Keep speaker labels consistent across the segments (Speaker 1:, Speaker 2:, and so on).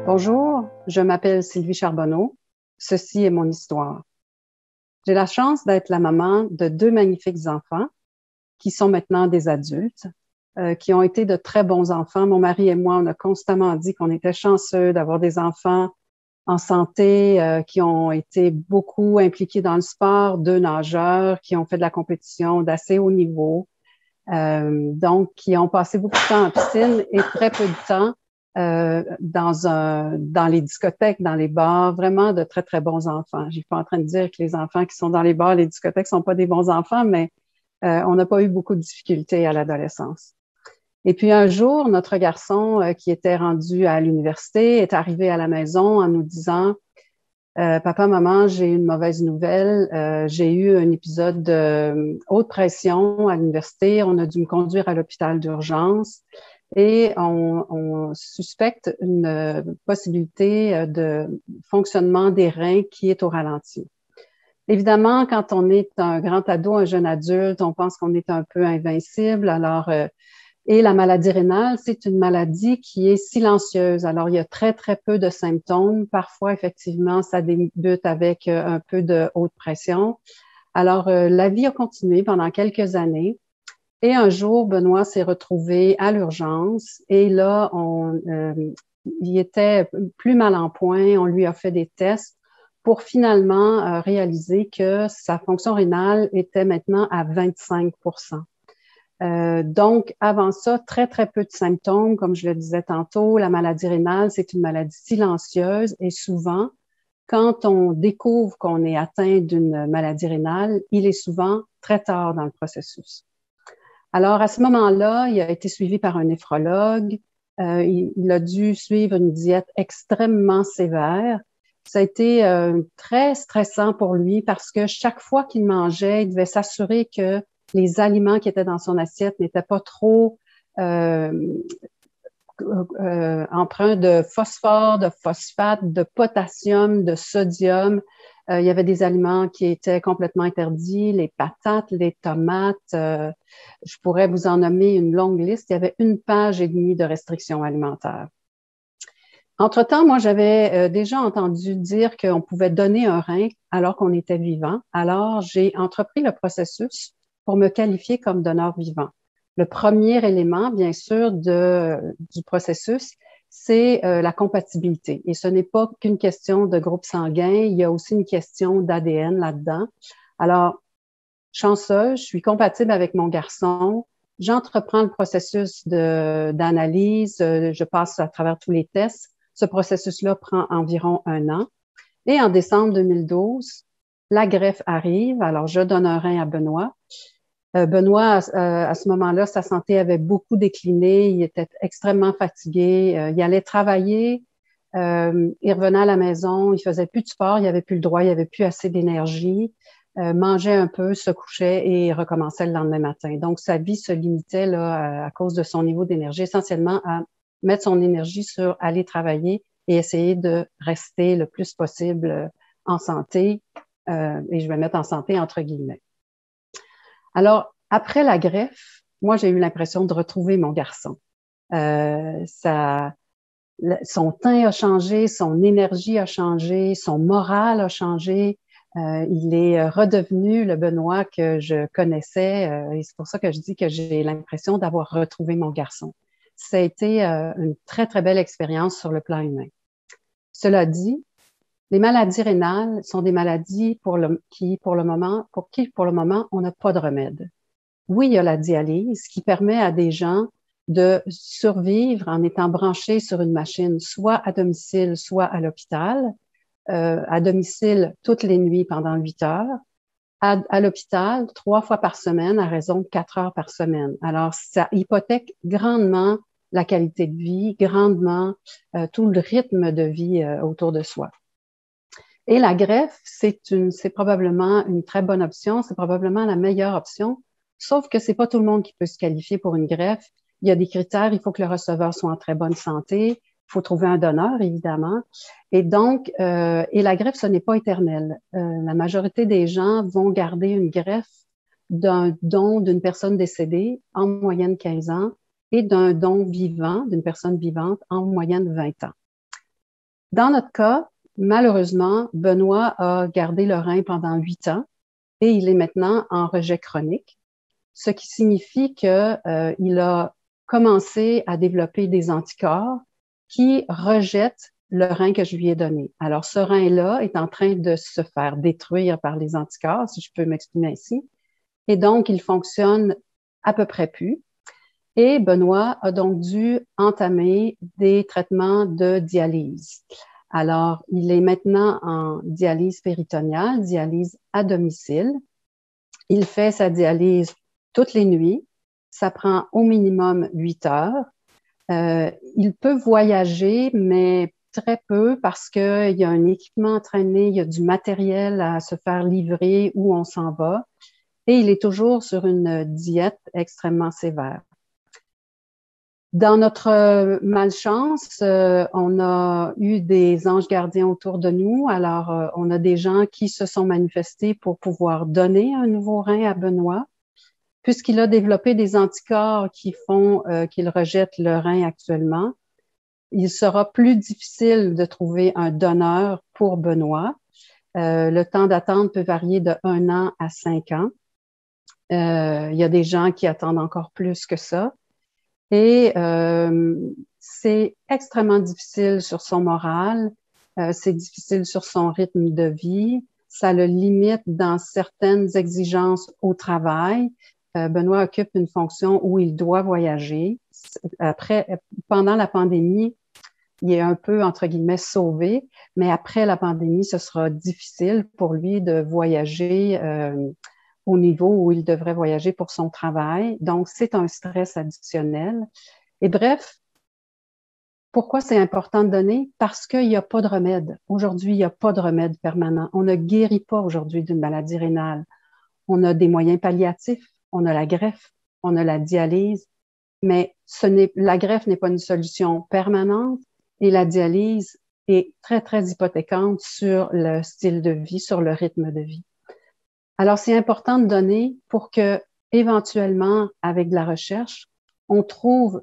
Speaker 1: Bonjour, je m'appelle Sylvie Charbonneau. Ceci est mon histoire. J'ai la chance d'être la maman de deux magnifiques enfants qui sont maintenant des adultes, qui ont été de très bons enfants. Mon mari et moi, on a constamment dit qu'on était chanceux d'avoir des enfants en santé, qui ont été beaucoup impliqués dans le sport, deux nageurs, qui ont fait de la compétition d'assez haut niveau, donc qui ont passé beaucoup de temps en piscine et très peu de temps dans les discothèques, dans les bars, vraiment de très, très bons enfants. Je suis pas en train de dire que les enfants qui sont dans les bars, les discothèques sont pas des bons enfants, mais on n'a pas eu beaucoup de difficultés à l'adolescence. Et puis un jour, notre garçon qui était rendu à l'université est arrivé à la maison en nous disant Papa, maman, j'ai une mauvaise nouvelle. J'ai eu un épisode de haute pression à l'université. On a dû me conduire à l'hôpital d'urgence et on suspecte une possibilité de fonctionnement des reins qui est au ralenti. Évidemment, quand on est un grand ado, un jeune adulte, on pense qu'on est un peu invincible. Alors, et la maladie rénale, c'est une maladie qui est silencieuse. Alors, il y a très, très peu de symptômes. Parfois, effectivement, ça débute avec un peu de haute pression. Alors, la vie a continué pendant quelques années. Et un jour, Benoît s'est retrouvé à l'urgence. Et là, il était plus mal en point. On lui a fait des tests pour finalement réaliser que sa fonction rénale était maintenant à 25%. Donc, avant ça, très, très peu de symptômes. Comme je le disais tantôt, la maladie rénale, c'est une maladie silencieuse et souvent, quand on découvre qu'on est atteint d'une maladie rénale, il est souvent très tard dans le processus. Alors, à ce moment-là, il a été suivi par un néphrologue. Il a dû suivre une diète extrêmement sévère. Ça a été très stressant pour lui parce que chaque fois qu'il mangeait, il devait s'assurer que les aliments qui étaient dans son assiette n'étaient pas trop empreints de phosphore, de phosphate, de potassium, de sodium. Il y avait des aliments qui étaient complètement interdits, les patates, les tomates. Je pourrais vous en nommer une longue liste. Il y avait 1 page et demie de restrictions alimentaires. Entre-temps, moi, j'avais déjà entendu dire qu'on pouvait donner un rein alors qu'on était vivant. Alors, j'ai entrepris le processus pour me qualifier comme donneur vivant. Le premier élément, bien sûr, du processus, c'est la compatibilité. Et ce n'est pas qu'une question de groupe sanguin, il y a aussi une question d'ADN là-dedans. Alors, chanceuse, je suis compatible avec mon garçon. J'entreprends le processus d'analyse, je passe à travers tous les tests. Ce processus-là prend environ 1 an. Et en décembre 2012, la greffe arrive. Alors, je donne un rein à Benoît. Benoît, à ce moment-là, sa santé avait beaucoup décliné. Il était extrêmement fatigué. Il allait travailler. Il revenait à la maison. Il faisait plus de sport. Il avait plus le droit. Il avait plus assez d'énergie. Mangeait un peu, se couchait et recommençait le lendemain matin. Donc, sa vie se limitait là, à cause de son niveau d'énergie, essentiellement à mettre son énergie sur aller travailler et essayer de rester le plus possible en santé. Et je vais mettre en santé entre guillemets. Alors, après la greffe, moi, j'ai eu l'impression de retrouver mon garçon. Son teint a changé, son énergie a changé, son moral a changé. Il est redevenu le Benoît que je connaissais. Et c'est pour ça que je dis que j'ai l'impression d'avoir retrouvé mon garçon. Ça a été une très, très belle expérience sur le plan humain. Cela dit, les maladies rénales sont des maladies pour qui, pour le moment, on n'a pas de remède. Oui, il y a la dialyse qui permet à des gens de survivre en étant branchés sur une machine, soit à domicile, soit à l'hôpital. À domicile toutes les nuits pendant 8 heures, à l'hôpital 3 fois par semaine à raison de 4 heures par semaine. Alors, ça hypothèque grandement la qualité de vie, grandement tout le rythme de vie autour de soi. Et la greffe, c'est probablement une très bonne option, c'est probablement la meilleure option, sauf que c'est pas tout le monde qui peut se qualifier pour une greffe. Il y a des critères, il faut que le receveur soit en très bonne santé, il faut trouver un donneur, évidemment. Et donc, et la greffe, ce n'est pas éternel. La majorité des gens vont garder une greffe d'un don d'une personne décédée, en moyenne 15 ans, et d'un don vivant, d'une personne vivante, en moyenne 20 ans. Dans notre cas, malheureusement, Benoît a gardé le rein pendant 8 ans et il est maintenant en rejet chronique, ce qui signifie que il a commencé à développer des anticorps qui rejettent le rein que je lui ai donné. Alors, ce rein-là est en train de se faire détruire par les anticorps, si je peux m'exprimer ainsi, et donc il fonctionne à peu près plus. Et Benoît a donc dû entamer des traitements de dialyse. Alors, il est maintenant en dialyse péritoniale, dialyse à domicile. Il fait sa dialyse toutes les nuits. Ça prend au minimum 8 heures. Il peut voyager, mais très peu parce qu'il y a un équipement entraîné, il y a du matériel à se faire livrer où on s'en va. Et il est toujours sur une diète extrêmement sévère. Dans notre malchance, on a eu des anges gardiens autour de nous. Alors, on a des gens qui se sont manifestés pour pouvoir donner un nouveau rein à Benoît, puisqu'il a développé des anticorps qui font qu'il rejette le rein actuellement. Il sera plus difficile de trouver un donneur pour Benoît. Le temps d'attente peut varier de 1 an à 5 ans. Il y a des gens qui attendent encore plus que ça. Et c'est extrêmement difficile sur son moral, c'est difficile sur son rythme de vie, ça le limite dans certaines exigences au travail. Benoît occupe une fonction où il doit voyager. Après, pendant la pandémie, il est un peu, entre guillemets, sauvé, mais après la pandémie, ce sera difficile pour lui de voyager au niveau où il devrait voyager pour son travail. Donc, c'est un stress additionnel. Et bref, pourquoi c'est important de donner? Parce qu'il n'y a pas de remède. Aujourd'hui, il n'y a pas de remède permanent. On ne guérit pas aujourd'hui d'une maladie rénale. On a des moyens palliatifs, on a la greffe, on a la dialyse, mais la greffe n'est pas une solution permanente et la dialyse est très, très hypothéquante sur le style de vie, sur le rythme de vie. Alors, c'est important de donner pour que, éventuellement, avec de la recherche, on trouve,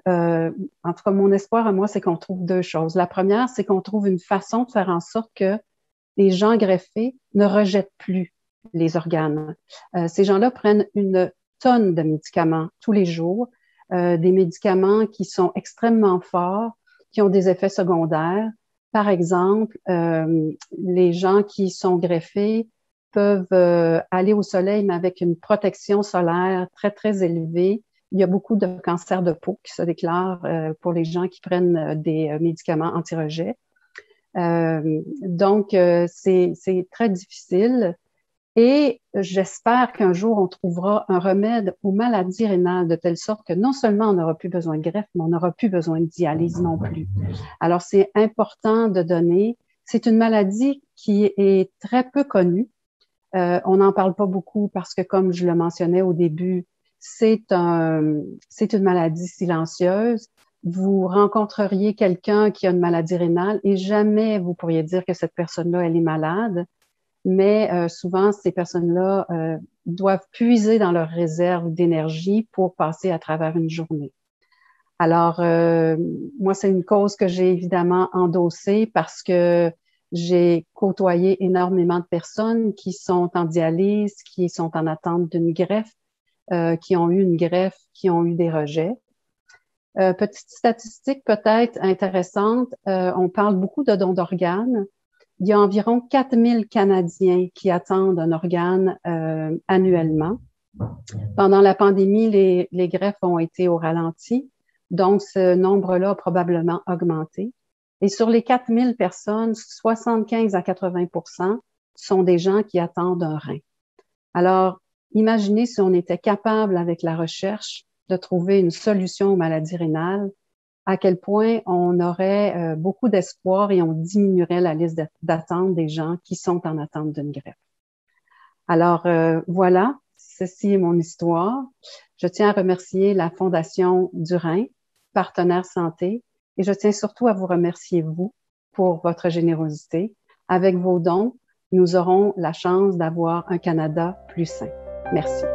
Speaker 1: en tout cas, mon espoir à moi, c'est qu'on trouve 2 choses. La première, c'est qu'on trouve une façon de faire en sorte que les gens greffés ne rejettent plus les organes. Ces gens-là prennent une tonne de médicaments tous les jours, des médicaments qui sont extrêmement forts, qui ont des effets secondaires. Par exemple, les gens qui sont greffés peuvent aller au soleil, mais avec une protection solaire très, très élevée. Il y a beaucoup de cancers de peau qui se déclarent pour les gens qui prennent des médicaments anti-rejet. Donc, c'est très difficile. Et j'espère qu'un jour, on trouvera un remède aux maladies rénales de telle sorte que non seulement on n'aura plus besoin de greffe, mais on n'aura plus besoin de dialyse non plus. Alors, c'est important de donner. C'est une maladie qui est très peu connue. On n'en parle pas beaucoup parce que, comme je le mentionnais au début, c'est une maladie silencieuse. Vous rencontreriez quelqu'un qui a une maladie rénale et jamais vous pourriez dire que cette personne-là, elle est malade. Mais souvent, ces personnes-là doivent puiser dans leur réserve d'énergie pour passer à travers une journée. Alors, moi, c'est une cause que j'ai évidemment endossée parce que j'ai côtoyé énormément de personnes qui sont en dialyse, qui sont en attente d'une greffe, qui ont eu une greffe, qui ont eu des rejets. Petite statistique peut-être intéressante, on parle beaucoup de dons d'organes. Il y a environ 4000 Canadiens qui attendent un organe annuellement. Pendant la pandémie, les greffes ont été au ralenti, donc ce nombre-là a probablement augmenté. Et sur les 4000 personnes, 75 à 80% sont des gens qui attendent un rein. Alors, imaginez si on était capable, avec la recherche, de trouver une solution aux maladies rénales, à quel point on aurait beaucoup d'espoir et on diminuerait la liste d'attente des gens qui sont en attente d'une greffe. Alors, voilà, ceci est mon histoire. Je tiens à remercier la Fondation du Rein, Partenaires Santé, et je tiens surtout à vous remercier, vous, pour votre générosité. Avec vos dons, nous aurons la chance d'avoir un Canada plus sain. Merci.